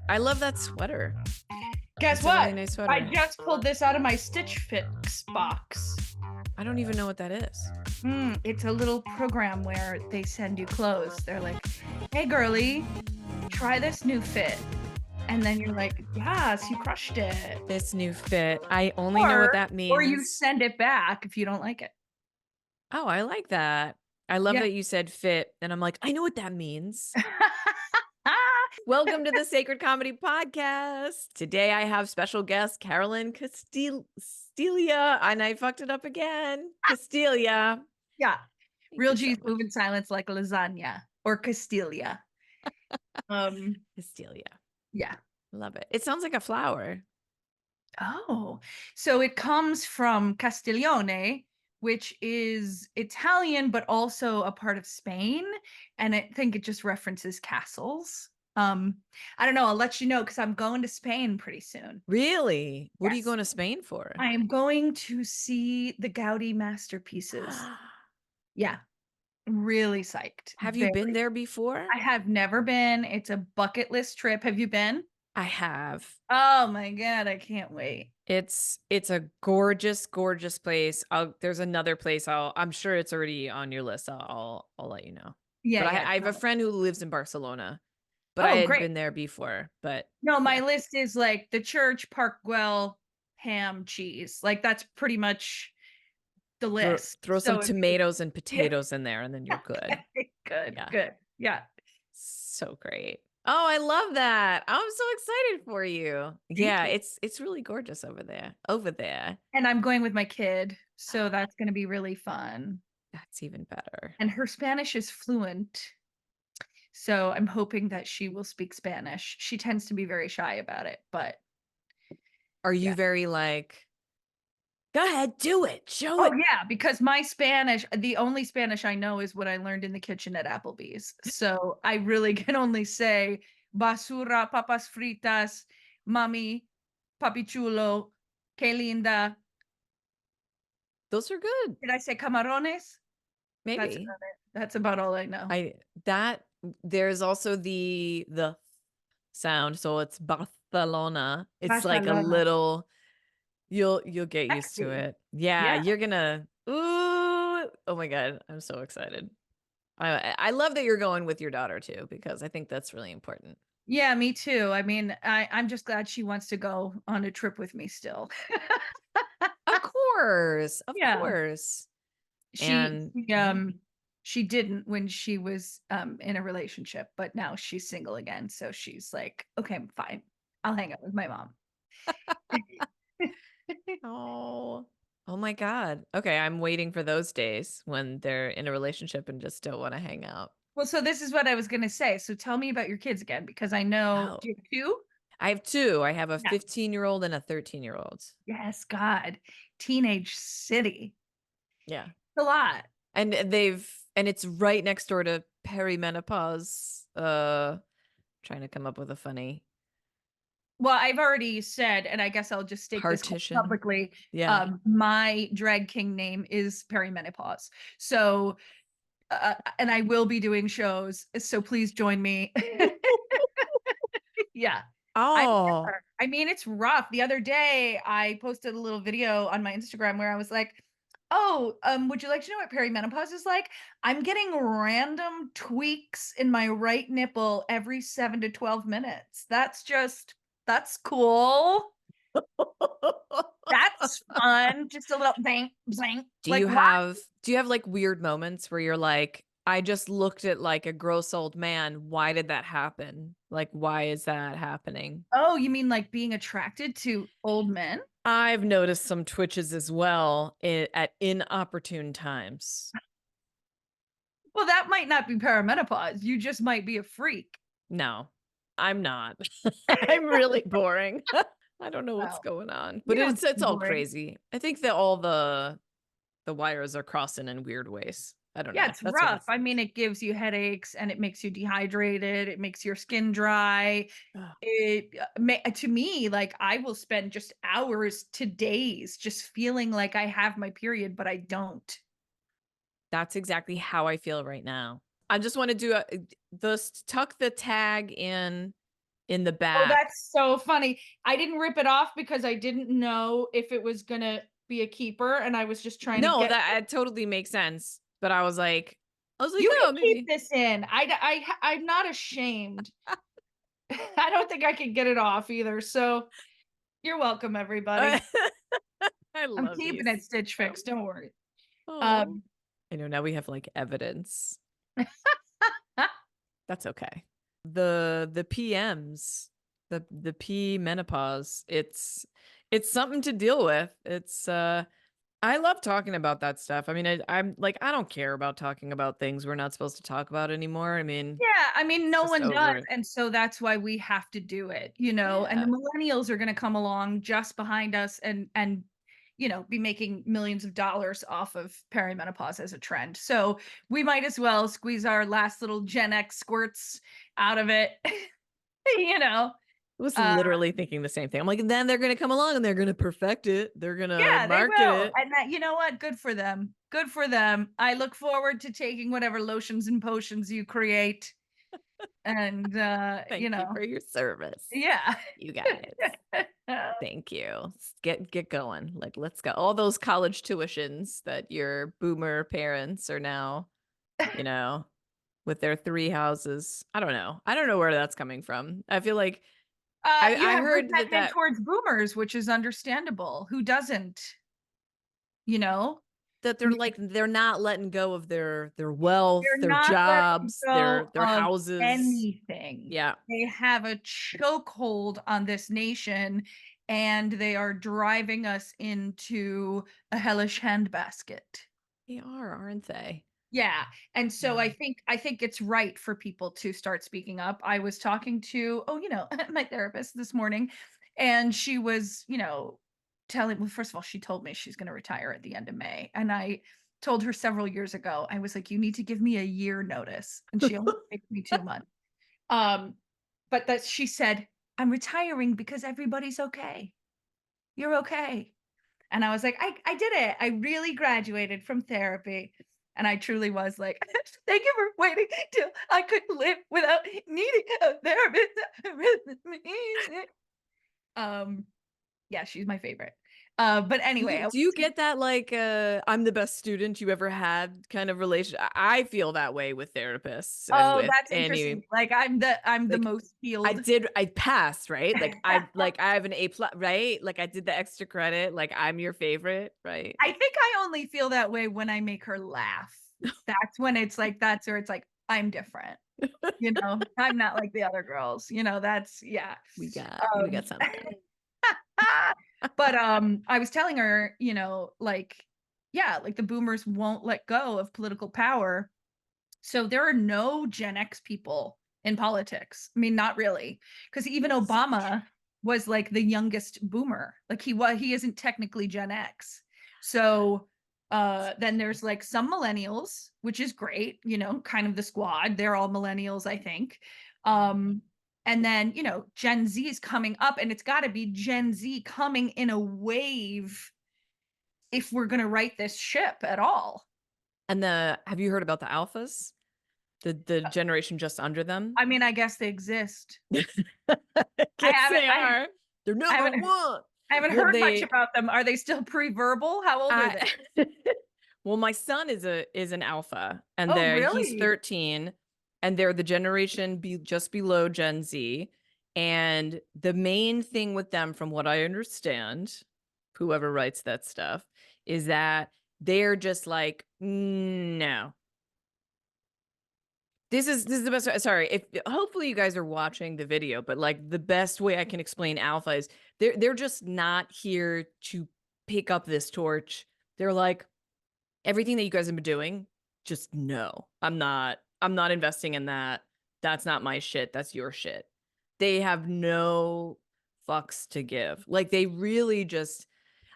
I love that sweater. Guess It's a really what? nice I sweater. just pulled this out of my Stitch Fix box. I don't even know what that is. It's a little program where they send you clothes. They're like, hey, girly, try this new fit. And then you're like, yes, you crushed it. This new fit. I only know what that Or you means. send it back if you don't like it. Oh, I like that. I love Yeah. that you said fit. And I'm like, I know what that means. Welcome to the Sacred Comedy Podcast. Today I have special guest Carolyn Castiglia, and I fucked it up again. Castiglia. Yeah. Thank Real you so G's move much. in silence like lasagna or Castiglia. Um, Castiglia. yeah. Love it. It sounds like a flower. Oh, so it comes from Castiglione, which is Italian, but also a part of Spain. And I think it just references castles. I don't know. I'll let you know because I'm going to Spain pretty soon. Really? What are you Yes. going to Spain for? I am going to see the Gaudi masterpieces. Yeah, really psyched. Have you been Very. there before? I have never been. It's a bucket list trip. Have you been? I have. Oh my God, I can't wait. It's a gorgeous, gorgeous place. There's another place I'm sure it's already on your list. I'll let you know. Yeah, But yeah. I have a friend who lives in Barcelona, but I Oh, had great. been there before. But No, my yeah, list is like the church, Park Güell, ham, cheese. Like that's pretty much the list. throw some So if you, tomatoes and yeah, potatoes in there, and then you're good. good, Yeah, good. Yeah. so great. Oh, I love that. I'm so excited for you. Thank Yeah, you. it's really gorgeous over there. Over there. And I'm going with my kid, so that's going to be really fun. That's even better. And her Spanish is fluent. So I'm hoping that she will speak Spanish. She tends to be very shy about it, but Are you yeah. very like, go ahead, do it, show Oh it? yeah, because my Spanish, the only Spanish I know is what I learned in the kitchen at Applebee's. So I really can only say basura, papas fritas, mami, papi chulo, que linda. Those are good. Did I say camarones? That's Maybe. about it. That's about all I know. I that there's also the sound, so it's Barcelona. It's like a Barcelona. little you'll get used to Sexy. it. Yeah, Yeah. you're gonna oh my God, I'm so excited. I love that you're going with your daughter too, because I think that's really important. Yeah, me too. I mean, I'm just glad she wants to go on a trip with me still. Of course, of Yeah. course. She And she, yeah. um she didn't when she was in a relationship, but now she's single again, so she's like, okay, fine, I'll hang out with my mom. Oh. Oh my God. Okay, I'm waiting for those days when they're in a relationship and just don't want to hang out. Well, so this is what I was gonna say. So tell me about your kids again, because I know, Oh, do you have two? I have two. I have a Yeah. 15-year-old and a 13-year-old. Yes, God. Teenage city. Yeah. A lot. And and it's right next door to perimenopause. Trying to come up with a funny Well, I've already said, and I guess I'll just state this partition. publicly. Yeah. My drag king name is perimenopause. So and I will be doing shows, so please join me. Yeah. I'm Oh, there. I mean, it's rough. The other day, I posted a little video on my Instagram where I was like, "Oh, would you like to know what perimenopause is like? I'm getting random tweaks in my right nipple every 7 to 12 minutes. That's cool. That's fun. Just a little bang, bang. Like, why?" do you have like weird moments where you're like, I just looked at like a gross old man. Why did that happen? Like, why is that happening? Oh, you mean like being attracted to old men? I've noticed some twitches as well at inopportune times. Well, that might not be perimenopause. You just might be a freak. No, I'm not. I'm really boring. I don't know what's Wow. going on, You but don't it's seem all boring. crazy. I think that all the wires are crossing in weird ways. I don't Yeah, know. it's That's what rough. it's. I mean, it gives you headaches and it makes you dehydrated. It makes your skin dry. Ugh. To me, like I will spend just hours to days just feeling like I have my period, but I don't. That's exactly how I feel right now. I just want to do tuck the tag in in the Oh, back. that's so funny. I didn't rip it off because I didn't know if it was gonna be a keeper, and I was just trying to No, get that totally makes sense. But I was like, you oh, can keep maybe. this in. I'm not ashamed. I don't think I can get it off either, so you're welcome, I everybody. I'm love you keeping it Stitch so Fix, don't worry. Oh, Um, I know now we have like evidence. That's okay. The PMs, the P menopause, it's something to deal with. I love talking about that stuff. I mean, I'm like, I don't care about talking about things we're not supposed to talk about anymore. I mean, yeah, I mean, it's no just one over does, it. and so that's why we have to do it, and the Yeah. millennials are gonna come along just behind us and be making millions of dollars off of perimenopause as a trend. So we might as well squeeze our last little Gen X squirts out of it, you know. I was Uh, literally thinking the same thing. I'm like, then they're gonna come along and they're gonna perfect it. They're gonna yeah, they market will. it. And that, you know what? Good for them. Good for them. I look forward to taking whatever lotions and potions you create and Thank you for your service, yeah. you guys. Thank you. Get going. Like, let's go. All those college tuitions that your boomer parents are now, you know, with their 3 houses. I don't know. I don't know where that's coming from. I feel like You I have heard that resentment towards boomers, which is understandable. Who doesn't? You know? that I they're mean, like they're not letting go of their wealth, they're their not letting jobs, go their of houses. anything. Yeah, They have a chokehold on this nation, and they are driving us into a hellish handbasket. they are, aren't they? Yeah, and so I Yeah. think I think it's right for people to start speaking up. I was talking to, my therapist this morning, and she was, telling well, first of all, she told me she's gonna retire at the end of May, and I told her several years ago, I was like, "You need to give me a year notice," and she only gave me 2 months. Um, but that she said, "I'm retiring because everybody's okay. You're okay." And I was like, I did it. I really graduated from therapy. And I truly was like, thank you for waiting till I could live without needing a therapist. um, yeah, she's my favorite. But anyway, Do you get that like I'm the best student you ever had kind of relation? I feel that way with therapists and oh, with that's any interesting. Like I'm the like most healed. I passed, right? Like I have an A plus, right? Like I did the extra credit, like I'm your favorite, right? I think I only feel that way when I make her laugh. That's when it's like that's where it's like I'm different. I'm not like the other girls. That's yeah. We Um got something. but I was telling her, like yeah, like the boomers won't let go of political power. So there are no Gen X people in politics. I mean, not really, because even That's Obama was like the youngest boomer. Like he isn't technically Gen X. So then there's like some millennials, which is great, kind of the squad. They're all millennials, I think. Um and then, Gen Z is coming up, and it's got to be Gen Z coming in a wave if we're going to right this ship at all. and the have you heard about the alphas? The generation just under them? I mean, I guess they exist. I I guess haven't they I are. They're I number haven't one. I haven't Well, heard much they about them. Are they still pre-verbal? How old are I they? well, my son is an alpha, and Oh, he's really? 13, and they're the generation just below Gen Z. And the main thing with them, from what I understand, whoever writes that stuff, is that they're just like, no. This is the best. Sorry, if hopefully you guys are watching the video, but like the best way I can explain alpha is they're just not here to pick up this torch. They're like, everything that you guys have been doing, just no. I'm not investing in that. That's not my shit. That's your shit. They have no fucks to give. Like they really just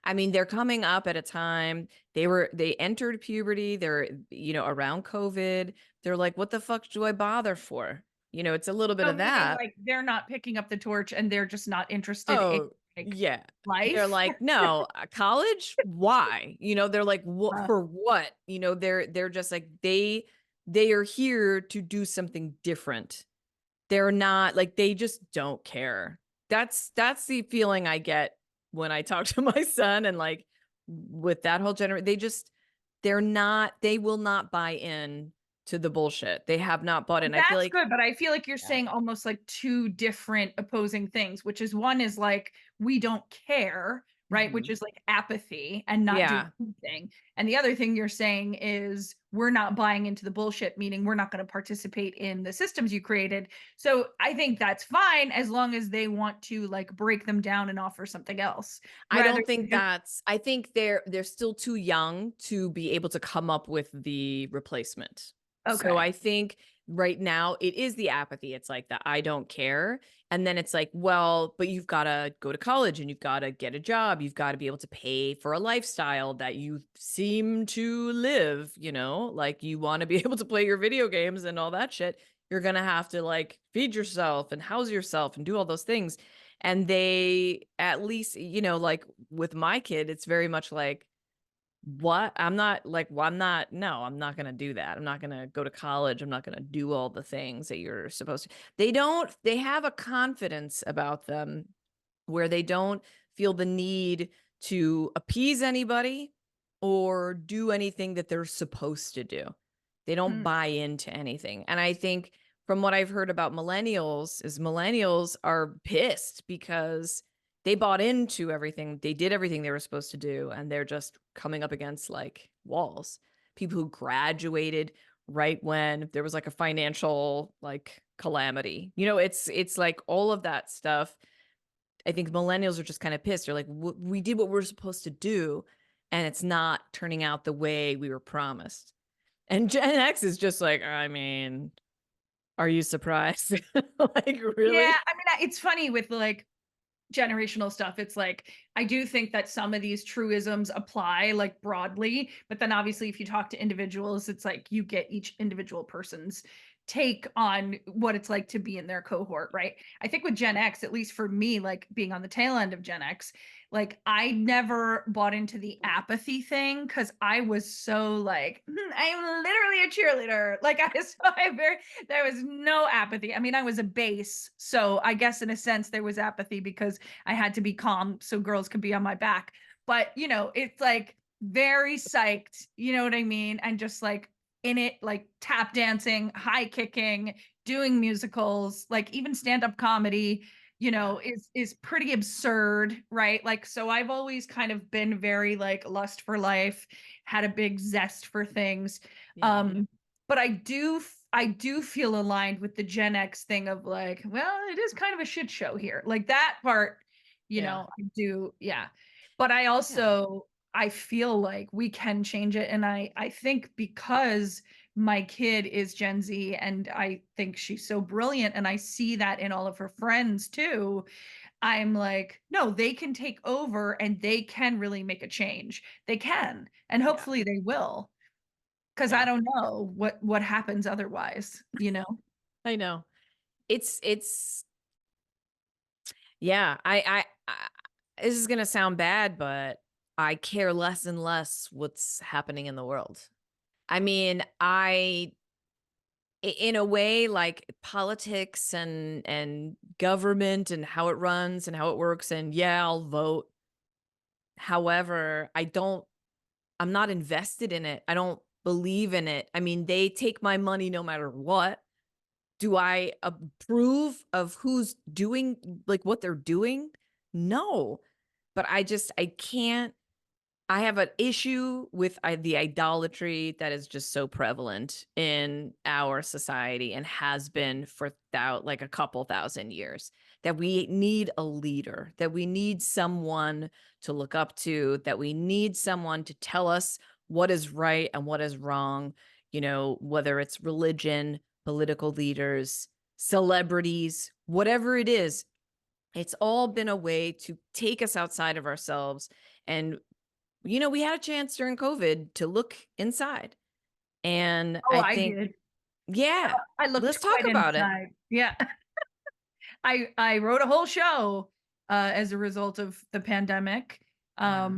I mean, they're coming up at a time they entered puberty, they're around COVID. They're like, what the fuck do I bother for? It's a little bit So of meaning, that. like, they're not picking up the torch and they're just not interested in, Oh, like, yeah. They're life? like, "No, college? Why?" They're like, "What Uh, for what?" They're just like they are here to do something different they're not like, they just don't care. That's the feeling I get when I talk to my son, and like with that whole they will not buy in to the bullshit. They have not bought in. I feel That's like good, but I feel like you're yeah. saying almost like 2 different opposing things, which is one is like, we don't care, right? Which Mhm. is like apathy and not doing Yeah. anything. And the other thing you're saying is we're not buying into the bullshit, meaning we're not gonna participate in the systems you created. So I think that's fine as long as they want to like break them down and offer something else I rather don't than think just that's I think they're still too young to be able to come up with the replacement. So okay. I think right now it is the apathy. It's like the I don't care. And then it's like, well, but you've got to go to college and you've got to get a job. You've got to be able to pay for a lifestyle that you seem to live, like you want to be able to play your video games and all that shit. You're going to have to like feed yourself and house yourself and do all those things. And they at least, like with my kid, it's very much like, what? I'm not like, well, I'm not going to do that. I'm not going to go to college. I'm not going to do all the things that you're supposed to. They have a confidence about them where they don't feel the need to appease anybody or do anything that they're supposed to do. They don't Mm, buy into anything. And I think from what I've heard about millennials is millennials are pissed because they bought into everything. They did everything they were supposed to do, and they're just coming up against like walls. People who graduated right when there was like a financial like calamity. It's like all of that stuff. I think millennials are just kind of pissed. They're like, we did what we're supposed to do, and it's not turning out the way we were promised. And Gen X is just like, I mean, are you surprised? Like, yeah, really? I mean, it's funny with like generational stuff. It's like I do think that some of these truisms apply like broadly, but then obviously if you talk to individuals, it's like you get each individual person's take on what it's like to be in their cohort, right? I think with Gen X, at least for me, like being on the tail end of Gen X, like I never bought into the apathy thing because I was so like, I'm literally a cheerleader. Like I was so I very there was no apathy. I mean, I was a base, so I guess in a sense there was apathy because I had to be calm so girls could be on my back. But, it's like very psyched, you know what I mean? And just like in it, like tap dancing, high kicking, doing musicals, like even stand-up comedy, Yeah. is pretty absurd, right? Like so I've always kind of been very like lust for life, had a big zest for things. Yeah. But I do feel aligned with the Gen X thing of like, well, it is kind of a shit show here. Like that part, Yeah. I do, yeah. But I feel like we can change it. And I think because my kid is Gen Z and I think she's so brilliant and I see that in all of her friends too, I'm like, no, they can take over and they can really make a change. They can. And Yeah. hopefully they will. Because I Yeah. don't know what happens otherwise, you know? I know. It's yeah, this is gonna sound bad, but I care less and less what's happening in the world. I mean, in a way, like politics and government and how it runs and how it works, and yeah, I'll vote. However, I'm not invested in it. I don't believe in it. I mean, they take my money no matter what. Do I approve of who's doing like what they're doing? No. But I can't I have an issue with the idolatry that is just so prevalent in our society and has been for like a couple thousand years. That we need a leader, that we need someone to look up to, that we need someone to tell us what is right and what is wrong, whether it's religion, political leaders, celebrities, whatever it is. It's all been a way to take us outside of ourselves. And we had a chance during COVID to look inside. And Oh, I I think, did. yeah, I let's looked talk quite about it. inside. Yeah. I wrote a whole show, as a result of the pandemic. Yeah.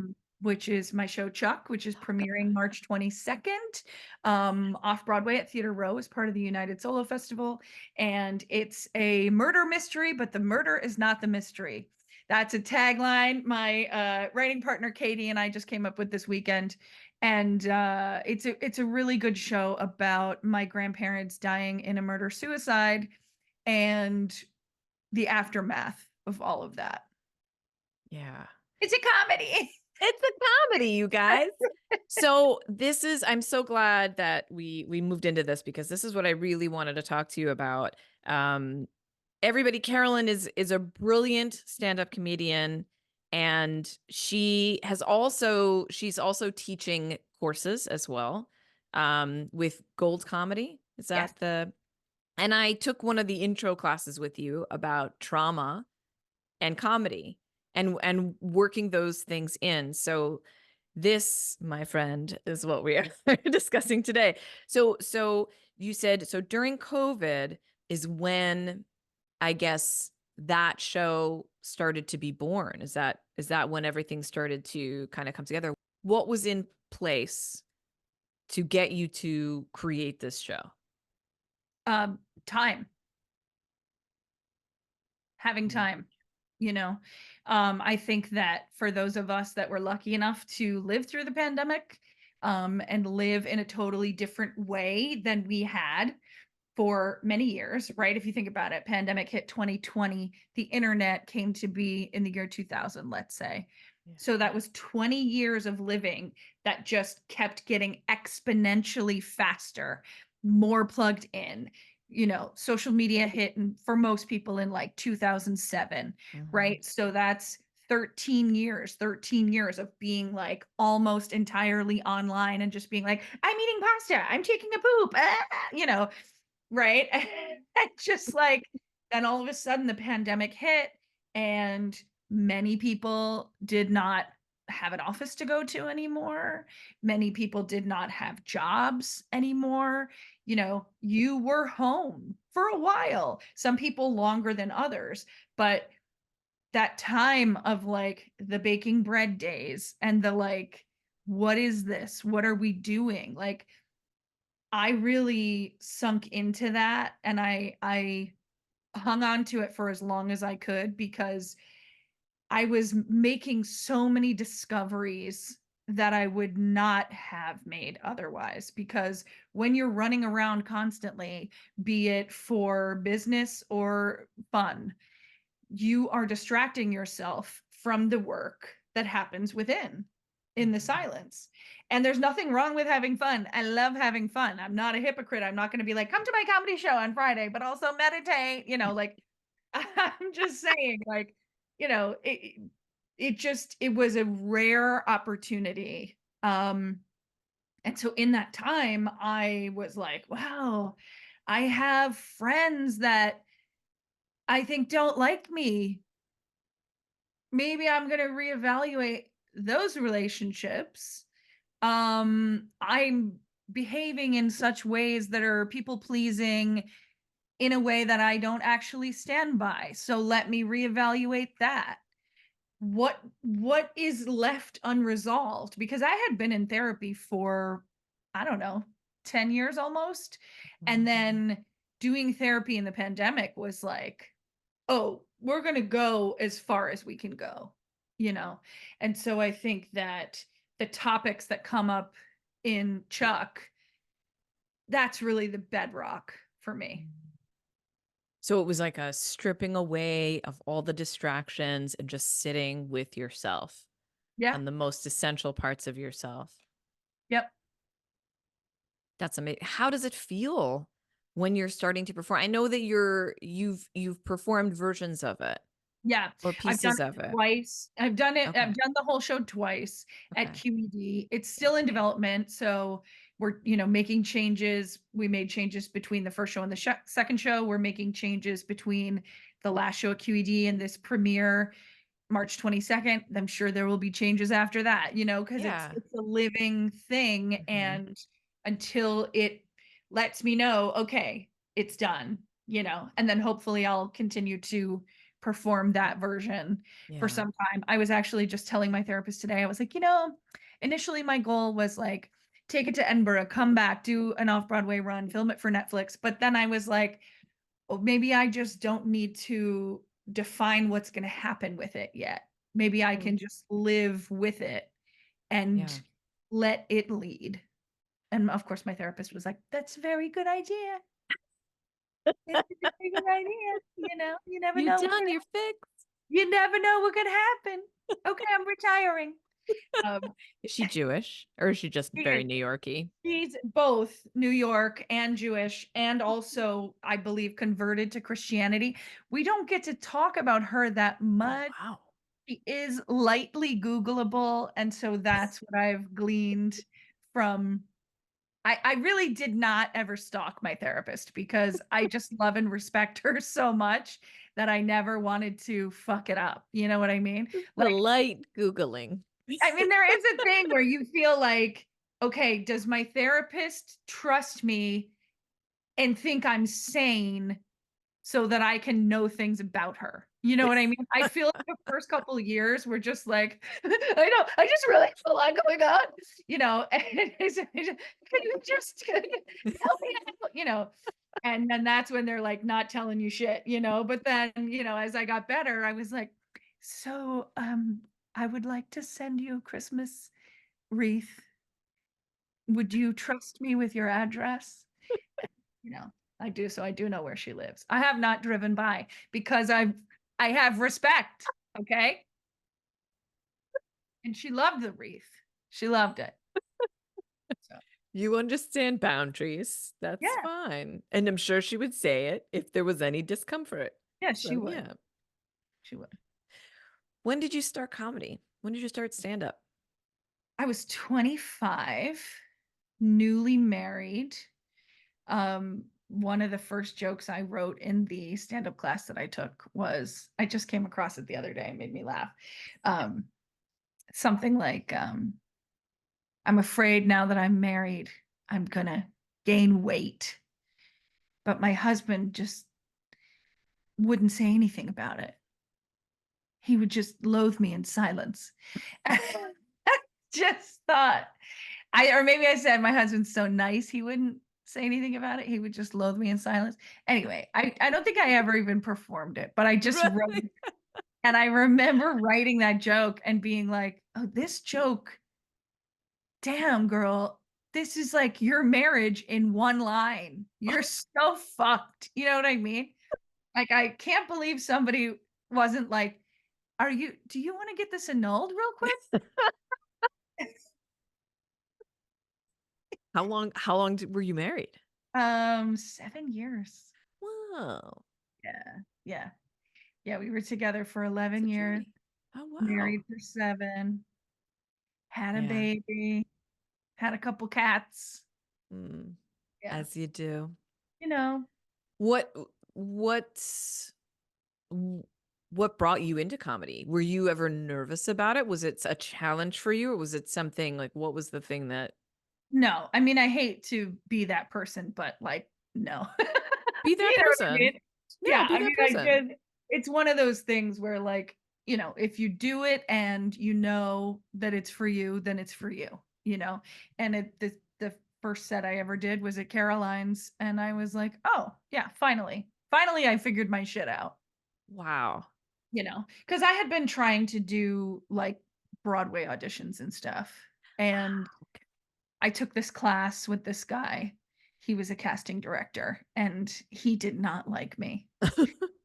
which is my show Chuck, which is premiering March 22nd, off Broadway at Theater Row as part of the United Solo Festival. And it's a murder mystery, but the murder is not the mystery. That's a tagline my writing partner Katie and I just came up with this weekend. And it's a really good show about my grandparents dying in a murder suicide and the aftermath of all of that. Yeah. It's a comedy. It's a comedy, you guys. So I'm so glad that we moved into this because this is what I really wanted to talk to you about. Um, everybody, Carolyn is a brilliant stand-up comedian, and she's also teaching courses as well, with Gold Comedy. Is Yes. that and I took one of the intro classes with you about trauma and comedy and working those things in. So this, my friend, is what we are discussing today. So you said so during COVID is when I guess that show started to be born. Is that when everything started to kind of come together? What was in place to get you to create this show? Time, having Mm. time, you know. I think that for those of us that were lucky enough to live through the pandemic, and live in a totally different way than we had for many years, right? If you think about it, pandemic hit 2020, the internet came to be in the year 2000, let's say. Yeah. So that was 20 years of living that just kept getting exponentially faster, more plugged in. Social media hit for most people in like 2007, Mhm. right? So that's 13 years of being like almost entirely online and just being like, I'm eating pasta, I'm taking a poop, right? And just like, then all of a sudden the pandemic hit and many people did not have an office to go to anymore. Many people did not have jobs anymore. You were home for a while, some people longer than others, but that time of like the baking bread days and the like, what is this? What are we doing? Like, I really sunk into that and I hung on to it for as long as I could because I was making so many discoveries that I would not have made otherwise. Because when you're running around constantly, be it for business or fun, you are distracting yourself from the work that happens within in the Mhm. silence. And there's nothing wrong with having fun. I love having fun. I'm not a hypocrite. I'm not going to be like, come to my comedy show on Friday, but also meditate, like I'm just saying, like, it was a rare opportunity. And so in that time, I was like, wow, I have friends that I think don't like me. Maybe I'm going to reevaluate those relationships. I'm behaving in such ways that are people pleasing in a way that I don't actually stand by. So let me reevaluate that. What is left unresolved? Because I had been in therapy for, I don't know, 10 years almost. And Mhm. then doing therapy in the pandemic was like, oh, we're going to go as far as we can go, you know? And so I think that the topics that come up in Chuck, that's really the bedrock for me. So it was like a stripping away of all the distractions and just sitting with yourself Yeah. on the most essential parts of yourself. Yep. That's amazing. How does it feel when you're starting to perform? I know that you've performed versions of it Yeah, or I've done pieces it of it. twice. I've Okay. done the whole show twice at Okay. QED. It's still in development, so we're, making changes. We made changes between the first show and the second show. We're making changes between the last show at QED and this premiere March 22nd. I'm sure there will be changes after that, because it's Yeah. it's a living thing, Mhm. and until it lets me know, okay, it's done, and then hopefully I'll continue to perform that version for Yeah. some time. I was actually just telling my therapist today, I was like, initially my goal was like, take it to Edinburgh, come back, do an off-Broadway run, film it for Netflix. But then I was like, oh, maybe I just don't need to define what's going to happen with it yet. Maybe I Mm. can just live with it and Yeah. let it lead. And of course, my therapist was like, that's a very good idea. It's a very good idea. You never You're know done. You're fixed. you never know what could happen. Okay, I'm retiring. Um, Is she Jewish or is she just she very is. New Yorky? She's both New York and Jewish, and also, I believe, converted to Christianity. We don't get to talk about her that Oh, much. wow. She is lightly Googleable, and so that's what I've gleaned from. I really did not ever stalk my therapist because I just love and respect her so much that I never wanted to fuck it up. You know what I mean? The Like, light Googling. I mean, there is a thing where you feel like, okay, does my therapist trust me and think I'm sane so that I can know things about her? You know what I mean? I feel like the first couple of years were just like, I know, I just really have a lot going on, and can you just help me out, and then that's when they're like not telling you shit, but then, as I got better, I was like, so, I would like to send you a Christmas wreath. Would you trust me with your address? You know, I do. So I do know where she lives. I have not driven by because I have respect. Okay. And she loved the wreath. She loved it. So You understand boundaries. That's yeah. fine. And I'm sure she would say it if there was any discomfort. Yeah, she So, would. yeah. She would. When did you start comedy? When did you start stand up? I was 25, newly married. One of the first jokes I wrote in the stand-up class that I took was, I just came across it the other day, it made me laugh. Um, Something like, I'm afraid now that I'm married, I'm gonna gain weight. But my husband just wouldn't say anything about it. He would just loathe me in silence. Just thought or maybe I said my husband's so nice he wouldn't say anything about it. He would just loathe me in silence. Anyway, I don't think I ever even performed it, but I just wrote Really? and I remember writing that joke and being like, "Oh, this joke, damn girl, this is like your marriage in one line. You're so fucked." You know what I mean? Like, I can't believe somebody wasn't like, do you want to get this annulled real quick? How long were you married? 7 years. Wow. Yeah. Yeah. Yeah, we were together for It's 11 a years, journey. Oh, wow. married for 7, had a Yeah. baby, had a couple cats. Mm, Yeah. as you do. You know, What what w- what brought you into comedy? Were you ever nervous about it? Was it a challenge for you or was it something like what was the thing that no, I mean, I hate to be that person, but like, no. be that You know what I person? mean? Yeah, Yeah, be I that mean, I person. just it's one of those things where like, if you do it and you know that it's for you, then it's for you, you know? And the first set I ever did was at Caroline's and I was like, "Oh, yeah, finally. Finally I figured my shit out." Wow. Because I had been trying to do like Broadway auditions and stuff. And I took this class with this guy. He was a casting director and he did not like me.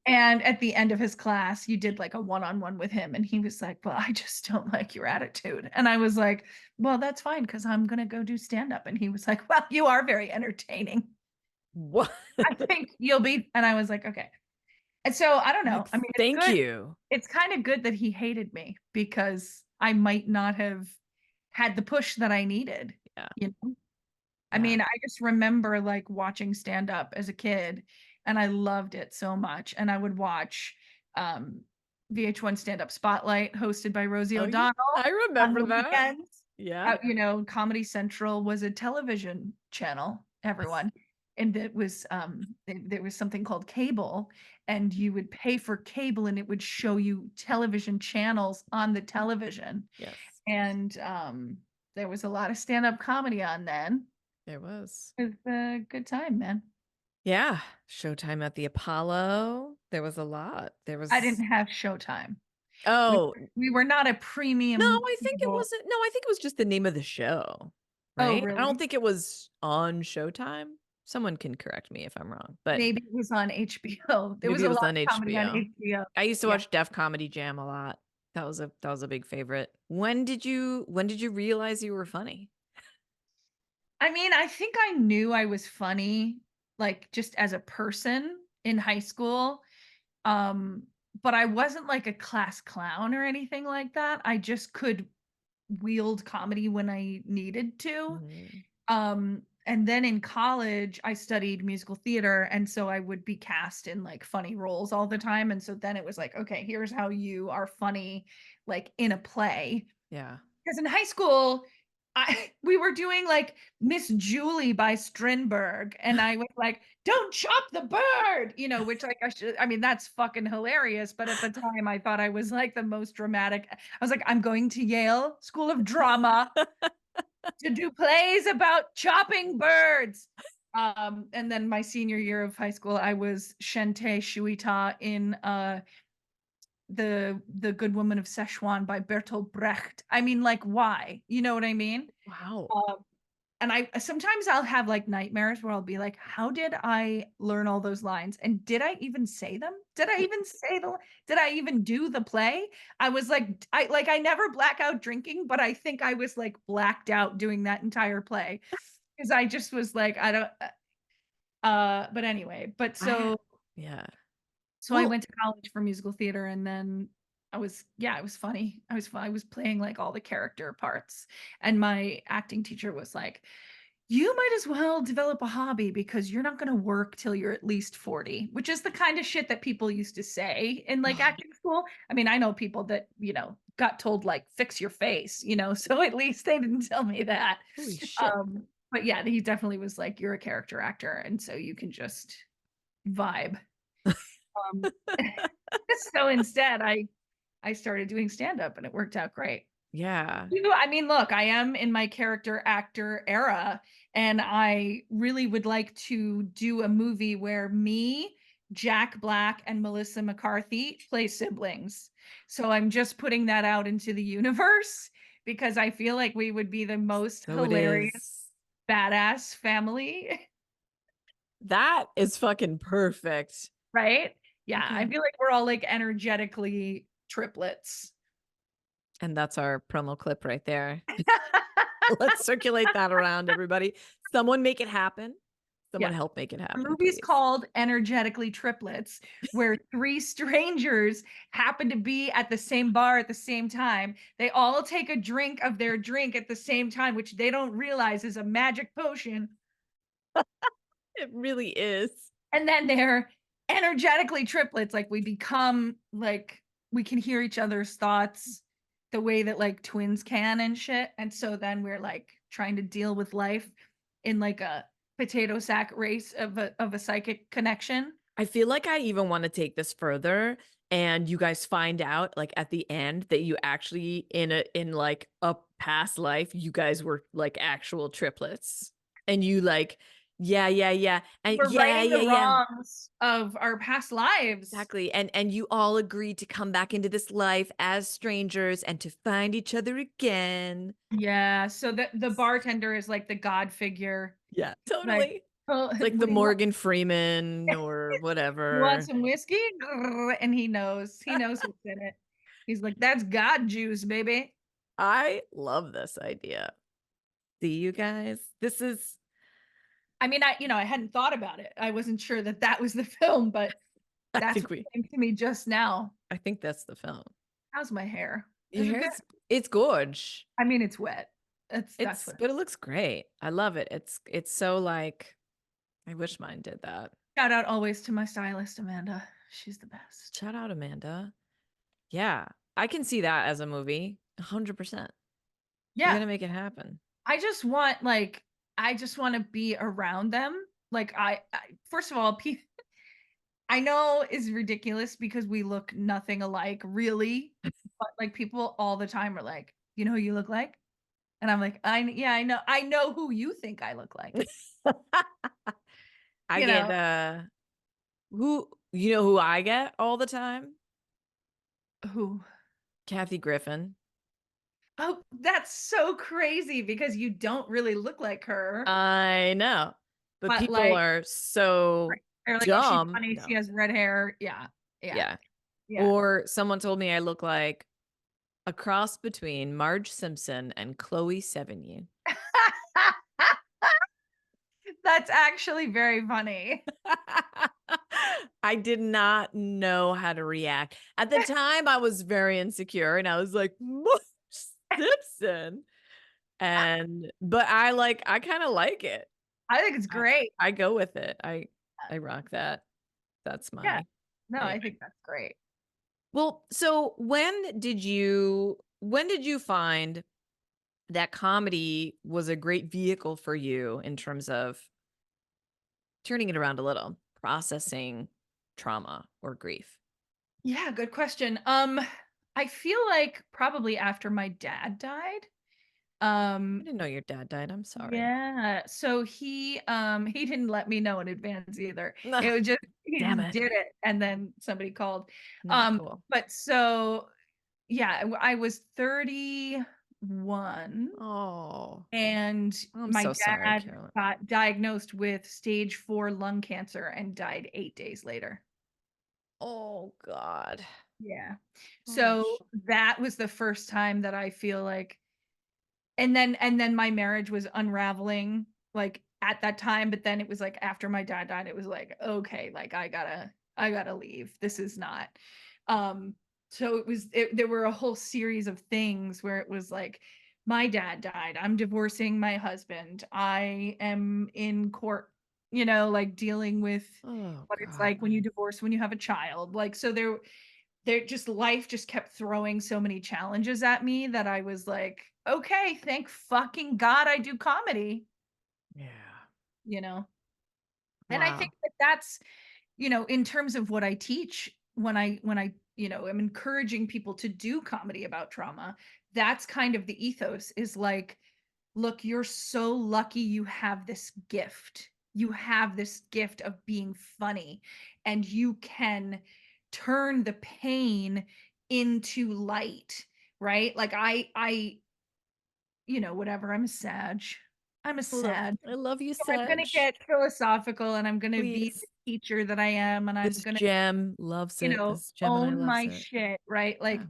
And at the end of his class, you did like a one-on-one with him and he was like, "Well, I just don't like your attitude." And I was like, "Well, that's fine because I'm going to go do stand up." And he was like, "Well, you are very entertaining. What? I think you'll be." And I was like, "Okay." And so I don't know. Like, I mean, it's thank good. you. It's kind of good that he hated me because I might not have had the push that I needed, Yeah. you know? I Yeah. mean, I just remember like watching stand up as a kid and I loved it so much. And I would watch um, VH1 Stand Up Spotlight hosted by Rosie Oh, yeah. O'Donnell I on remember the that. weekends. Yeah. Comedy Central was a television channel, everyone. and there was something called cable, and you would pay for cable and it would show you television channels on the television. Yes, And there was a lot of stand-up comedy on then. there was. It was a good time, man. Yeah, Showtime at the Apollo. There was a lot. There I was didn't have Showtime. We oh, we were not a no, premium I think it cable. wasn't. No, I think it was just the name of the show, Oh, right? I don't really? think it was on Showtime. Someone can correct me if I'm wrong, but Maybe it was on HBO. There was maybe it a was lot on of comedy on HBO. HBO. I used to Yeah. watch Def Comedy Jam a lot. That was a big favorite. When did you realize you were funny? I mean, I think I knew I was funny, like, just as a person in high school, um, but I wasn't, like, a class clown or anything like that. I just could wield comedy when I needed to. Mhm. And then in college, I studied musical theater, and so I would be cast in, like, funny roles all the time, and so then it was like, "Okay, here's how you are funny, like, in a play." Yeah. Because in high school, I we were doing, like, Miss Julie by Strindberg, and I was like, "Don't chop the bird," which, like, I mean, that's fucking hilarious, but at the time, I thought I was, like, the most dramatic. I was like, "I'm going to Yale School of Drama to do plays about chopping birds." And then my senior year of high school, I was Shante Shuita in, The Good Woman of Szechuan by Bertolt Brecht. I mean, like, why? You know what I mean? Wow. Um, and I sometimes I'll have, like, nightmares where I'll be like, "How did I learn all those lines? And did I even say them? Did I Y even say the did I even do the play?" I was like, I never black out drinking, but I think I was, like, blacked out doing that entire play because I just was like, I don't but anyway, I yeah. so I Well, went to college for musical theater, and then I was funny. I was playing, like, all the character parts, and my acting teacher was like, "You might as well develop a hobby because you're not gonna work till you're at least 40," which is the kind of shit that people used to say in, like, acting school. I mean, I know people that, got told, like, "Fix your face," so at least they didn't tell me that. holy shit. But yeah, he definitely was like, "You're a character actor, and so you can just vibe." Um, so instead, I started doing stand-up, and it worked out great. Yeah. I mean, look, I am in my character actor era, and I really would like to do a movie where me, Jack Black, and Melissa McCarthy play siblings. So I'm just putting that out into the universe because I feel like we would be the most So it hilarious, is. badass family, That is fucking perfect. right? Yeah, I Okay. feel like we're all, like, energetically triplets. And that's our promo clip right there. Let's circulate that around, everybody. Someone make it happen. Someone Yeah. help make it The happen, movie's please. called Energetically Triplets, where 3 strangers happen to be at the same bar at the same time. They all take a drink of their drink at the same time, which they don't realize is a magic potion, It really is. and then they're energetically triplets, like, we can hear each other's thoughts the way that, like, twins can and shit, and so then we're, like, trying to deal with life in, like, a potato sack race of a psychic connection. I feel like I even wanna take this further, and you guys find out, like, at the end that you actually like, a past life, you guys were, like, actual triplets. And you, like, "Yeah, yeah, yeah," and We're "Yeah, righting the yeah, yeah." wrongs of our past lives. Exactly, and you all agreed to come back into this life as strangers and to find each other again. Yeah, so the bartender is like the god figure. Yeah, Like, totally. "Oh, It's like what the do you want? Morgan Freeman or You want whatever. some whiskey?" And he knows what's in it. He's like, "That's god juice, baby." I love this idea. See, you guys? This is I mean, I hadn't thought about it. I wasn't sure that that was the film, but I that's think what we came to me just now. I think that's the film. How's my hair? Your Is it hair good? is it's gorge. I mean, it's wet. That's It's what. but it looks great. I love it. It's so, like I wish mine did that. Shout out always to my stylist, Amanda. She's the best. Shout out Amanda. Yeah, I can see that as a movie, 100%. You're Yeah. gonna make it happen. I just want, like I just wanna be around them Like I first of all, I know is ridiculous because we look nothing alike, really. But like people all the time are like, you know who you look like? And I'm like, yeah, I know who you think I look like. I You get know, who I get all the time? who? Kathy Griffin. Oh, that's so crazy because you don't really look like her. I know. But But people like, are so they're like, oh, she's dumb. funny. She No. has red hair. Yeah. Yeah. Yeah. Yeah. Or someone told me I look like a cross between Marge Simpson and Chloe Sevigny. That's actually very funny. I did not know how to react. At the time, I was very insecure and I was like, Marge Simpson. But I kind of like it. I think it's I, great. I go with it. I rock that. That's Yeah. my No, anyway. I think that's great. Well, so when did you find that comedy was a great vehicle for you in terms of turning it around a little, processing trauma or grief? Yeah, good question. I feel like probably after my dad died. I Um, didn't know your dad died. I'm sorry. yeah. So he didn't let me know in advance either. It was just he Damn just it. did it and then somebody called. Not cool. But so yeah, I was 31 Oh, and I'm my so sorry, dad Carolyn. got diagnosed with stage 4 lung cancer and died 8 days later. Oh God. Yeah. Oh, So that was the first time that I feel like and then my marriage was unraveling, like, at that time, but then it was, like, after my dad died, it was like, "Okay, like, I gotta leave. This is not." Um, so there were a whole series of things where it was like, my dad died, I'm divorcing my husband, I am in court, like, dealing with oh what it's God. like when you divorce when you have a child, like, so there just life just kept throwing so many challenges at me that I was like, "Okay, thank fucking God I do comedy," Yeah. you know? And I think Wow. that that's, in terms of what I teach when I am encouraging people to do comedy about trauma, that's kind of the ethos is like, "Look, you're so lucky you have this gift. You have this gift of being funny, and you can turn the pain into light," right? Like whatever, I'm a Sag. I'm a Sag. I love you, So I'm gonna Sedge. get philosophical and I'm gonna be the Please. teacher that I am, and I'm This gonna, gem loves it. This Gemini own loves my it. shit, right? Yeah. Like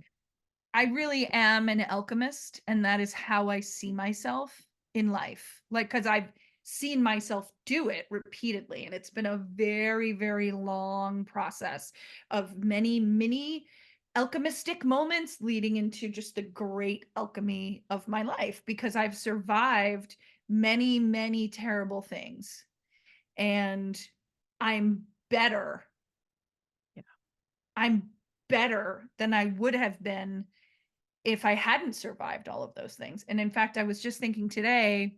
I really am an alchemist, and that is how I see myself in life. Like, because I've seen myself do it repeatedly, and it's been a very, very long process of many mini alchemistic moments leading into just the great alchemy of my life because I've survived many, many terrible things. And I'm better. Yeah. I'm better than I would have been if I hadn't survived all of those things. And in fact, I was just thinking today,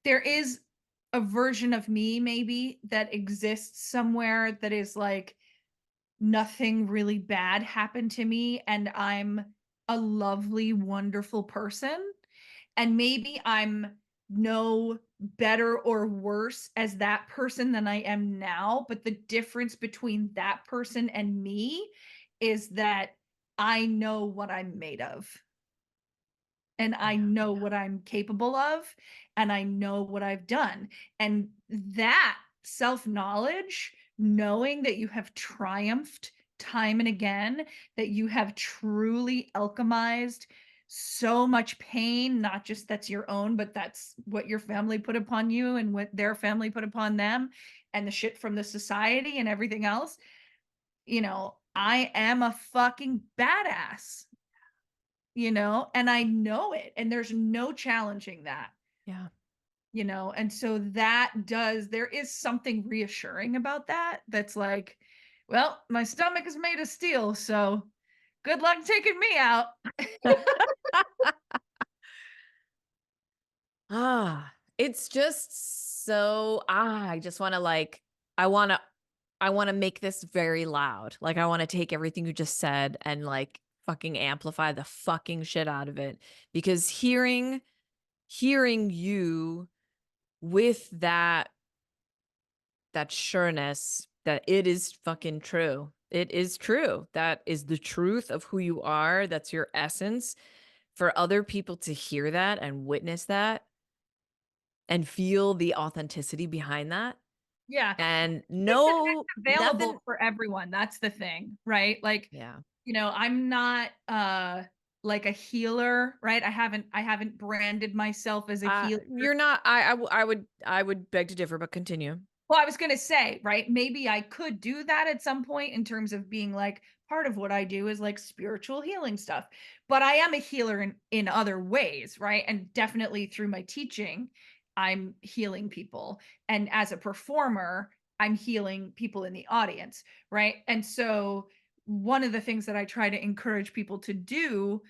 there is a version of me maybe that exists somewhere that is like nothing really bad happened to me and I'm a lovely, wonderful person. And maybe I'm no better or worse as that person than I am now. But the difference between that person and me is that I know what I'm made of and I Yeah. know what I'm capable of and I know what I've done. And that self-knowledge, knowing that you have triumphed time and again, that you have truly alchemized so much pain, not just that's your own, but that's what your family put upon you and what their family put upon them and the shit from the society and everything else. I am a fucking badass, and I know it, and there's no challenging that, Yeah. and so there is something reassuring about that that's like, well, my stomach is made of steel, so good luck taking me out. Ah. It's just so I just wanna, like I wanna I wanna make this very loud. Like, I wanna take everything you just said and, like, fucking amplify the fucking shit out of it, because hearing you with that sureness that it is fucking true. It is true. That is the truth of who you are. That's your essence. For other people to hear that and witness that and feel the authenticity behind that Yeah. and Think that know it's nothing. available for everyone, that's the thing, right? Like, Yeah. I'm not, like a healer, right? I haven't branded myself as a healer. You're not I would beg to differ, but continue. Well, I was gonna say, right, maybe I could do that at some point in terms of being like, part of what I do is like spiritual healing stuff. But I am a healer in other ways, right? And definitely through my teaching, I'm healing people. And as a performer, I'm healing people in the audience, right? And so one of the things that I try to encourage people to do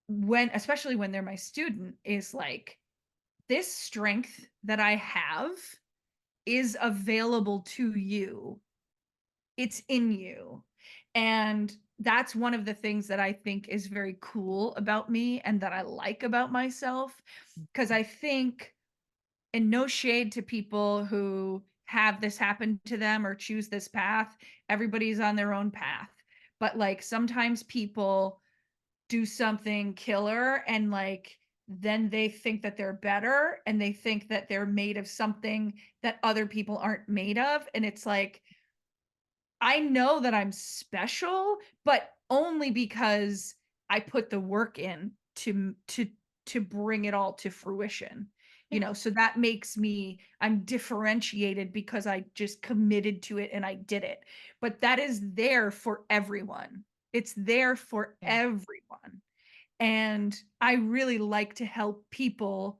when especially when they're my student is like this strength that I have is available to you. It's in you. And that's one of the things that I think is very cool about me and that I like about myself. Because I think, and no shade to people who have this happen to them or choose this path, everybody's on their own path. But like sometimes people do something killer and like then they think that they're better and they think that they're made of something that other people aren't made of, and it's like I know that I'm special, but only because I put the work in to bring it all to fruition. Yeah. So that makes me I'm differentiated because I just committed to it and I did it. But that is there for everyone. It's there for Yeah. everyone. And I really like to help people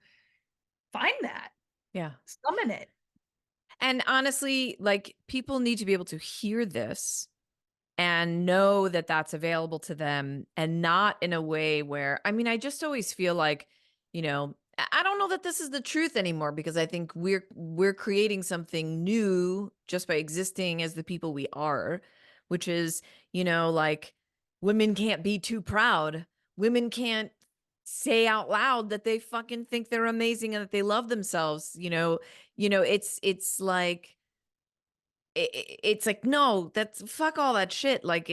find that, Yeah. summon it. And honestly, like, people need to be able to hear this and know that that's available to them, and not in a way where I mean, I just always feel like, I don't know that this is the truth anymore, because I think we're creating something new just by existing as the people we are, which is, like, women can't be too proud. Women can't say out loud that they fucking think they're amazing and that they love themselves, it's like it's like, no, that's fuck all that shit. Like,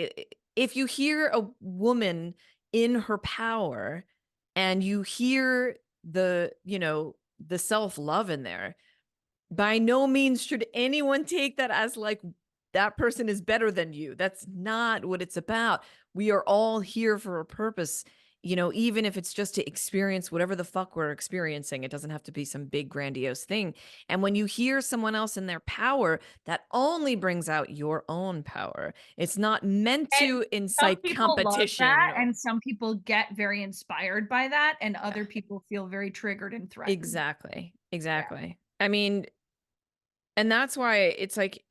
if you hear a woman in her power and you hear the self-love in there, by no means should anyone take that as like that person is better than you. That's not what it's about. We are all here for a purpose, even if it's just to experience whatever the fuck we're experiencing. It doesn't have to be some big grandiose thing. And when you hear someone else in their power, that only brings out your own power. It's not meant And to some incite people love that, competition. and some people get very inspired by that, and other people feel very triggered and threatened. Exactly. Yeah. Exactly. I mean, and that's why it's like,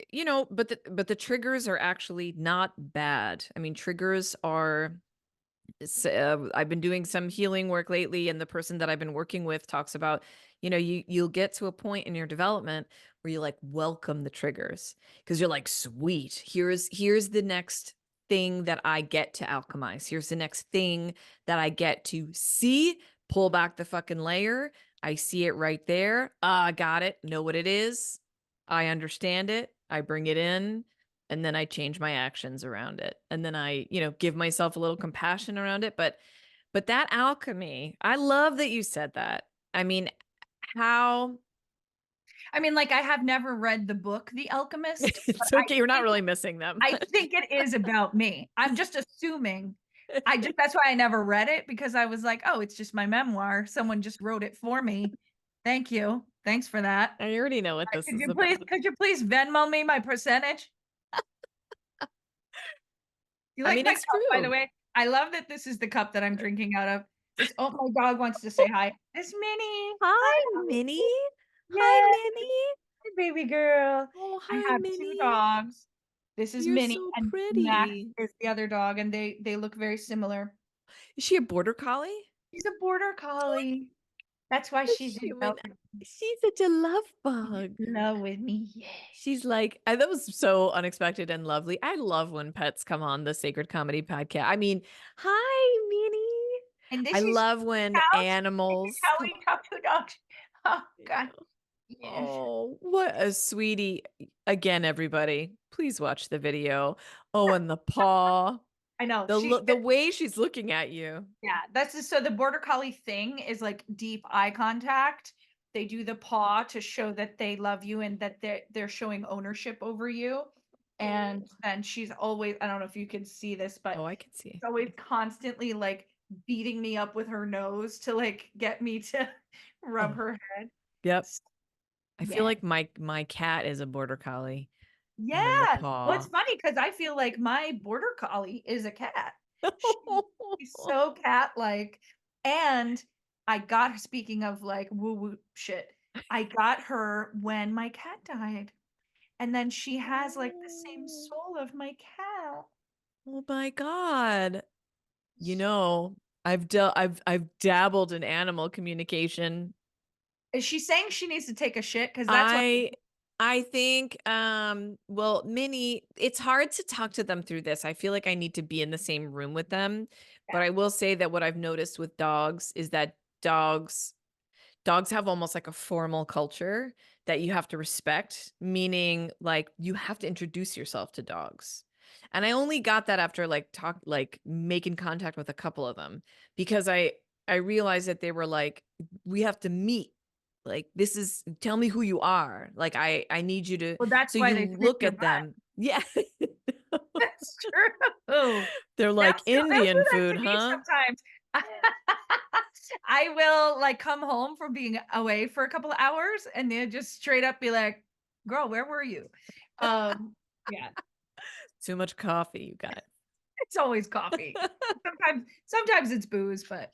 but the triggers are actually not bad. I mean, triggers are I've been doing some healing work lately, and the person that I've been working with talks about, you'll get to a point in your development where you like welcome the triggers, because you're like, sweet, here's the next thing that I get to alchemize. Here's the next thing that I get to see, pull back the fucking layer. I see it right there. Got it. Know what it is. I understand it. I bring it in, and then I change my actions around it. And then I, give myself a little compassion around it. But that alchemy, I love that you said that. I mean, how I mean, like, I have never read the book The Alchemist, but it's I okay, you're not think really missing them. I think it is about me. I'm just assuming. That's why I never read it because I was like, "Oh, it's just my memoir. Someone just wrote it for me. Thank you. Thanks for that. I already know what this Could is you please about. could you please Venmo me my percentage?" You I like mean, my it's cup, by the true. way? I love that this is the cup that I'm drinking out of. This oh, my dog wants to say hi. It's Minnie. Hi, Hi, Minnie. Minnie. Hi, Yes, Minnie. hi, baby girl. Oh, I hi, have 2 Minnie. dogs. This is You're Minnie, so and Max pretty. is the other dog, and they look very similar. Is she a border collie? She's a border collie. That's why The she's in love human. with She's such a love me. bug. In love with me. Yeah. She's like, that was so unexpected and lovely. I love when pets come on the Sacred Comedy podcast. I mean, hi, Minnie. And I this is love when house. This is animals how come we talk to dogs. Oh God. on. Yes. Oh, what a sweetie. Again, everybody, please watch the video. Oh, and the paw. I know. The look, the way she's looking at you. Yeah, that's just so the border collie thing is like deep eye contact. They do the paw to show that they love you and that they're showing ownership over you. Oh, And then she's always, I don't know if you can see this, but oh, I can see. she's always constantly like beating me up with her nose to like get me to rub Oh, her head. yep. I feel Yeah. like my cat is a border collie. And then the Yeah. Well, it's paw. funny because I feel like my border collie is a cat. She's so cat-like. And I got her, speaking of like woo-woo shit, I got her when my cat died. And then she has like the same Oh, soul of my cat. oh my God. You know, I've dabbled in animal communication. Is she saying she needs to take a shit? Because that's what I I think well, Minnie, it's hard to talk to them through this. I feel like I need to be in the same room with them. But I will say that what I've noticed with dogs is that dogs have almost like a formal culture that you have to respect, meaning like you have to introduce yourself to dogs. And I only got that after like making contact with a couple of them because I realized that they were like, we have to meet. Like, this is, tell me who you are. Like, I need you to, well, that's so why you they sniff look your at butt. them. Yeah. That's true. They're like, They'll do Indian that food, to me huh? sometimes. I will like come home from being away for a couple of hours and they'll just straight up be like, "Girl, where were you?" Um, yeah, Too much coffee, you guys. it's always coffee. Sometimes it's booze, but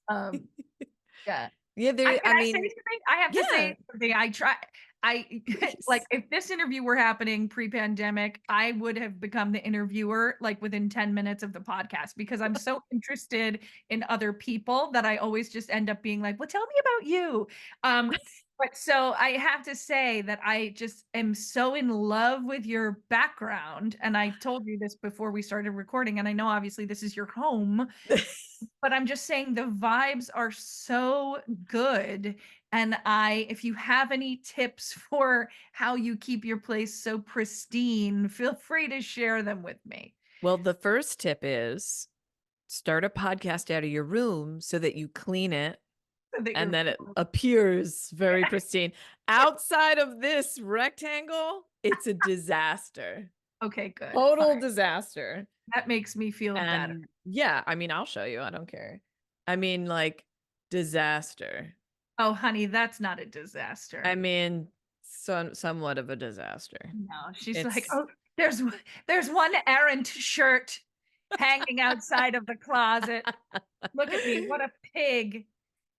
um, yeah. Yeah, there, Can I I say mean, something? I have to yeah, say something. I like, please. if this interview were happening pre-pandemic, I would have become the interviewer, like, within 10 minutes of the podcast because I'm so interested in other people that I always just end up being like, "Well, tell me about you." But so I have to say that I just am so in love with your background, and I told you this before we started recording, and I know obviously this is your home, but I'm just saying the vibes are so good. And if you have any tips for how you keep your place so pristine, feel free to share them with me Well, the first tip is start a podcast out of your room so that you clean it so that and you're, then it appears very yeah. pristine. Outside of this rectangle, it's a disaster. Okay, good. All Total right. disaster. That makes me feel better. And yeah, I mean, I'll show you. I don't care. I mean, like, disaster. Oh, honey, that's not a I disaster. mean, somewhat of a disaster. No, she's like, It's "Oh, there's one errant shirt hanging outside of the closet. Look at me, what a pig."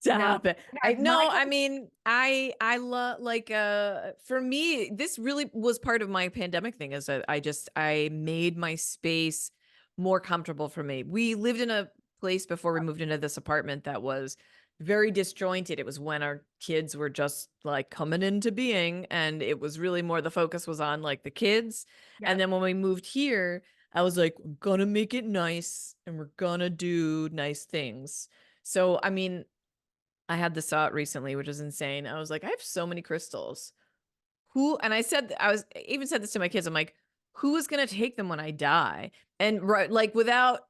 No, Stop it. I no, I no, get I mean, I love like for me, this really was part of my pandemic thing is that I made my space more comfortable for me. We lived in a place before we moved into this apartment that was very disjointed. It was when our kids were just like coming into being and it was really more the focus was on like the kids. And Yep. then when we moved here, I was like, we're gonna make it nice and we're gonna do nice things. So, I mean, I had this thought recently, which is insane. I was like, I have so many crystals. Who, and I said, I even said this to my kids. I'm like, who is going to take them when I die? And right, like without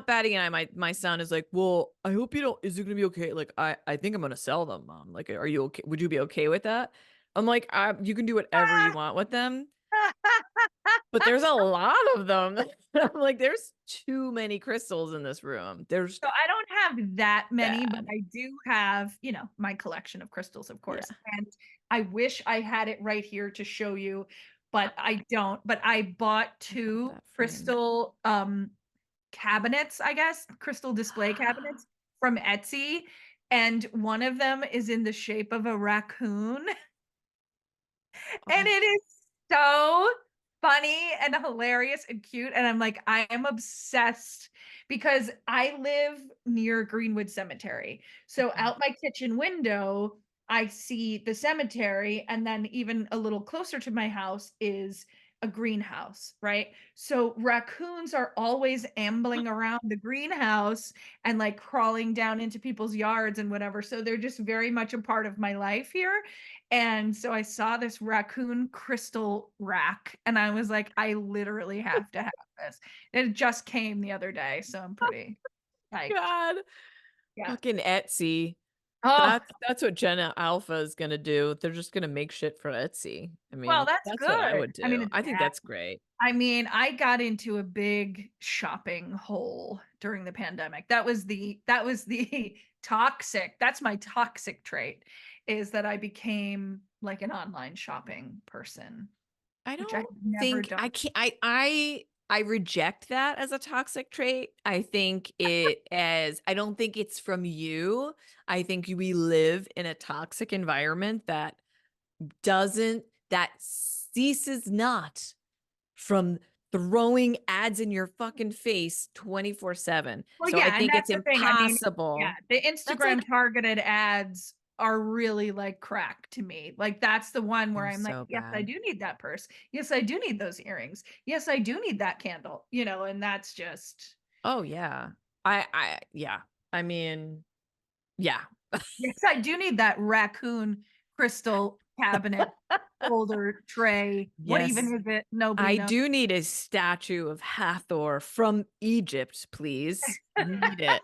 batting an eye, my son is like, well, I hope you don't, is it going to be okay? Like, I think I'm going to sell them, mom. Like, are you okay? Would you be okay with that? I'm like, you can do whatever you want with them, but there's a lot of them. I'm like, there's too many crystals in this room. There's So I don't have that many, but bad. I do have, my collection of crystals, of Yeah. course. And I wish I had it right here to show you, but I don't. But I bought I have two that framed. crystal cabinets, I guess, crystal display cabinets from Etsy. And one of them is in the shape of a raccoon. And Oh, it is so funny and hilarious and cute, and I'm like, I am obsessed because I live near Greenwood Cemetery. So Okay. out my kitchen window, I see the cemetery, and then even a little closer to my house is a greenhouse, right? So raccoons are always ambling around the greenhouse and like crawling down into people's yards and whatever. So they're just very much a part of my life here. And so I saw this raccoon crystal rack and I was like, I literally have to have this. It just came the other day, so I'm pretty psyched. God, Yeah. fucking Etsy. Oh, That's what Gen Alpha is gonna do. They're just gonna make shit for Etsy. I well, mean, that's that's what I good. would I mean, do. it's I think bad. that's great. I mean, I got into a big shopping hole during the pandemic. That was the toxic. That's my toxic trait is that I became like an online shopping person, I which I have don't never think done. I can't I reject that as a toxic trait. I think it as I don't think it's from you. I think we live in a toxic environment doesn't that ceases not from throwing ads in your fucking face 24/7. Well, So I yeah, and think that's it's the thing. I mean, yeah, impossible. the That's like Instagram targeted ads are really like crack to me. Like that's the one where they're I'm like, so yes, I bad. do need that purse. Yes, I do need those earrings. Yes, I do need that candle, and that's just Oh yeah. Yeah. I mean, yeah. yes, I do need that raccoon crystal cabinet holder tray. What Yes. even is it? Nobody I knows. do need a statue of Hathor from Egypt, please. Need it.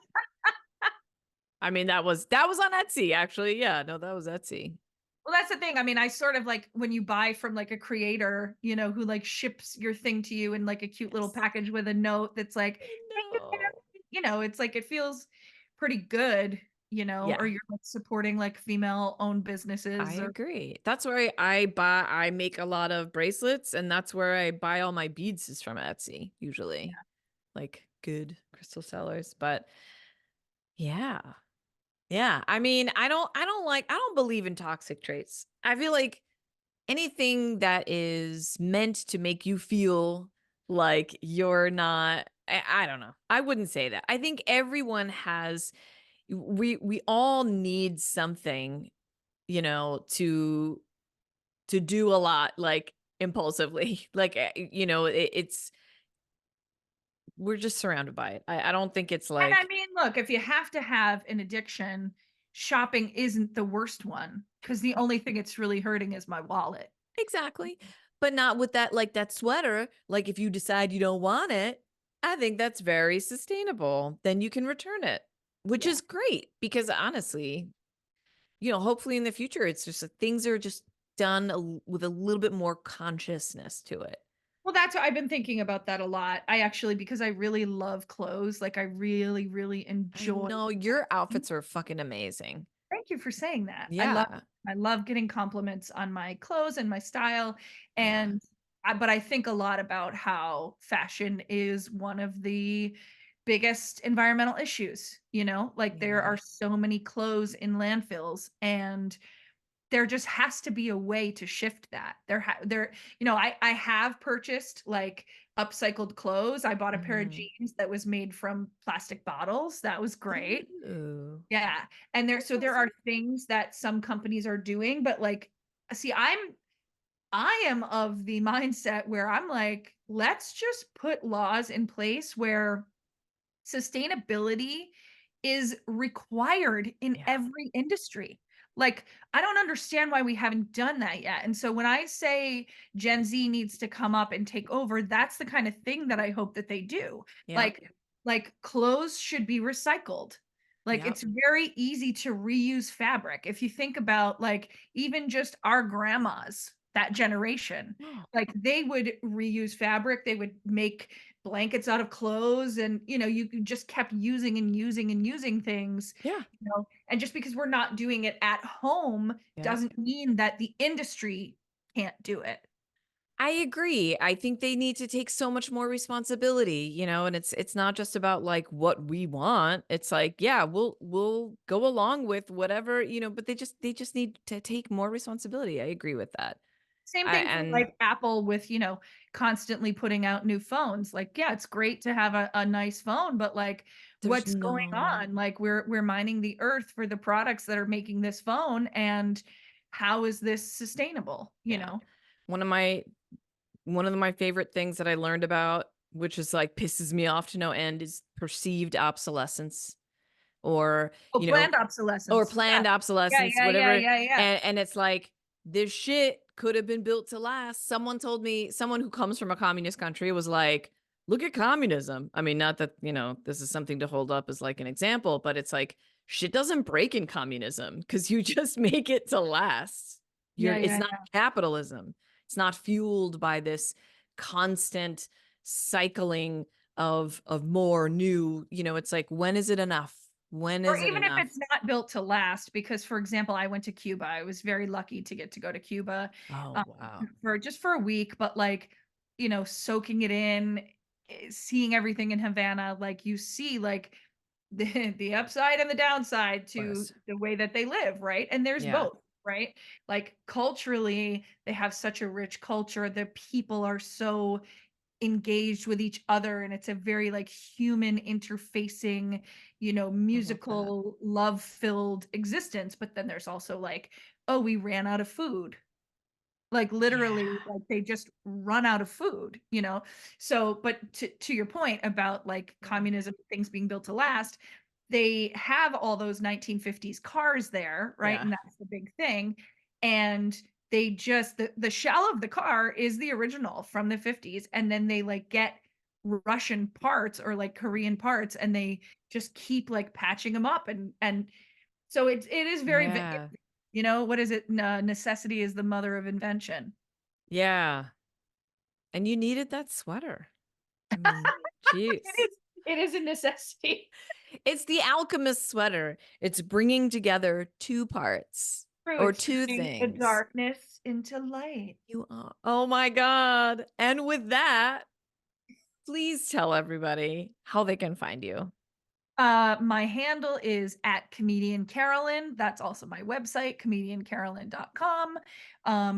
I mean, that was on Etsy, actually. Yeah, no, that was Etsy. Well, that's the thing. I mean, I sort of like when you buy from like a creator, who like ships your thing to you in like a cute little Yes. package with a note that's like, I thank you, Karen." know. It's like it feels pretty good, Yeah, or you're like supporting like female owned I businesses or agree. That's where I make a lot of bracelets, and that's where I buy all my beads is from Etsy, usually. Like good crystal sellers, but yeah. Yeah, I mean, I don't believe in toxic traits. I feel like anything that is meant to make you feel like you're not I don't know. I wouldn't say that. I think everyone has we all need something, to do a lot like impulsively. Like it's we're just surrounded by it. I don't think it's and I like mean, look, if you have to have an addiction, shopping isn't the worst one because the only thing it's really hurting is my wallet. exactly. But not with that like that sweater. Like if you decide you don't want it, I think that's very sustainable. Then you can return it, which Yeah. is great because honestly, hopefully in the future it's just that things are just done with a little bit more consciousness to it. Well, that's what I've been thinking about that a lot. I actually because I really love clothes, like, I really, really I enjoy know your outfits are fucking amazing. thank you for saying that. Yeah. I love getting compliments on my clothes and my style, Yeah. and but I think a lot about how fashion is one of the biggest environmental issues, Like, there Yeah. are so many clothes in landfills, and there just has to be a way to shift that. I have purchased like upcycled clothes. I bought a pair of Mhm. jeans that was made from plastic bottles. That was great. Ooh, Yeah. And there that's so there are awesome. things that some companies are doing, but like see, I am of the mindset where I'm like, let's just put laws in place where sustainability is required in Yeah. every industry. Like, I don't understand why we haven't done that yet. And so when I say Gen Z needs to come up and take over, that's the kind of thing that I hope that they do. Yep. Like clothes should be recycled. Like Yep. it's very easy to reuse fabric. If you think about like even just our grandmas, that generation, Oh, like they would reuse fabric, they would make blankets out of clothes and you just kept using and using and using things, yeah. and just because we're not doing it at home Yep. doesn't mean that the industry can't do it. I agree. I think they need to take so much more responsibility, and it's not just about like what we want. It's like, yeah, we'll go along with whatever, but they just need to take more responsibility. I agree with that. Same I thing for and like Apple with, constantly putting out new phones. Like, yeah, it's great to have a nice phone, but like There's what's going no on? Like we're mining the earth for the products that are making this phone, and how is this sustainable, you yeah. know? One of my favorite things that I learned about, which is like pisses me off to no end, is perceived obsolescence or, Oh, you know, planned or obsolescence. Yeah. planned Yeah, obsolescence, yeah, yeah, whatever. yeah, yeah. And it's like this shit could have been built to last. Someone told me, someone who comes from a communist country was like, look at communism. I mean, not that, this is something to hold up as like an example, but it's like shit doesn't break in communism because you just make it to last. Yeah, It's yeah, not capitalism. It's not fueled by this constant cycling of more new, it's like, when is it enough? When or is it even if enough? it's not built to last, because for example, I went to Cuba. I was very lucky to get to go to Cuba, Oh, um, wow. for a week, but like, soaking it in, seeing everything in Havana, like you see like the upside and the downside Of to course. the way that they live, right? And there's Yeah. both, right? Like culturally, they have such a rich culture. The people are so engaged with each other, and it's a very like human interfacing, I love that. musical love filled existence. But then there's also like, oh, we ran out of food, like Yeah. literally, like they just run out of food, so but to your point about like Yeah. communism, things being built to last, they have all those 1950s cars there, right? Yeah. And that's the big thing. And they just the shell of the car is the original from the 50s, and then they like get Russian parts or like Korean parts, and they just keep like patching them up, and so it is very Yeah. what is it? Necessity is the mother of invention. Yeah. And you needed that sweater. I mean, jeez. It is it is a necessity. It's the alchemist sweater. It's bringing together two parts True, or it's two turning the things. darkness into light. You are. Oh my God. And with that, please tell everybody how they can find you. My handle is at comedian Carolyn. That's also my website, comediancarolyn.com.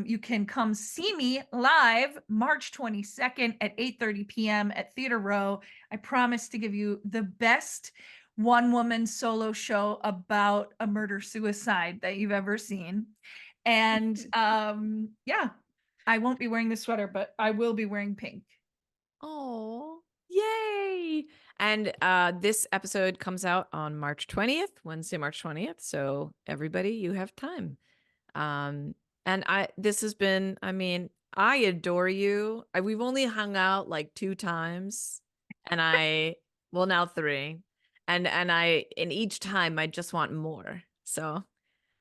You can come see me live March 22nd at 8:30 p.m. at Theater Row. I promise to give you the best one woman solo show about a murder suicide that you've ever seen. And yeah, I won't be wearing the sweater, but I will be wearing pink. Oh, yay. And this episode comes out on March 20th, Wednesday, March 20th. So everybody, you have time. Um, and this has been, I mean, I adore you. We've only hung out like 2 times, and well, now 3. And each time I just want more.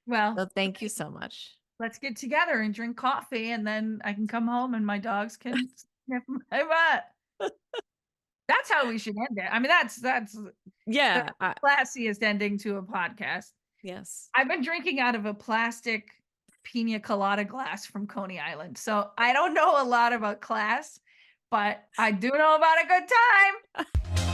Well, So thank you so much. let's get together and drink coffee, and then I can come home and my dogs can sniff my butt. That's how we should end it. I mean, that's the Yeah. classiest ending to a podcast. Yes. I've been drinking out of a plastic pina colada glass from Coney Island, so I don't know a lot about class, but I do know about a good time.